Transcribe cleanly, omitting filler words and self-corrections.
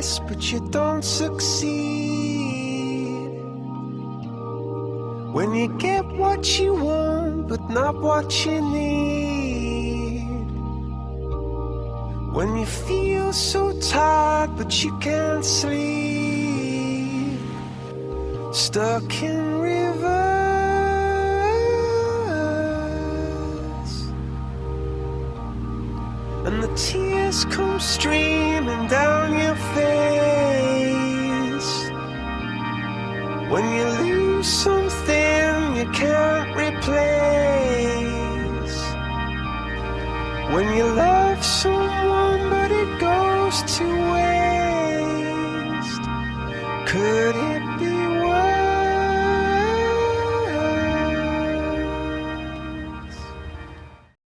best, but you don't succeed. When you get what you want, but not what you need. When you feel so tired, but you can't sleep. Stuck in reverse, and the tears come streaming down your face. When you lose something you can't replace. When you love someone but it goes to waste. Could it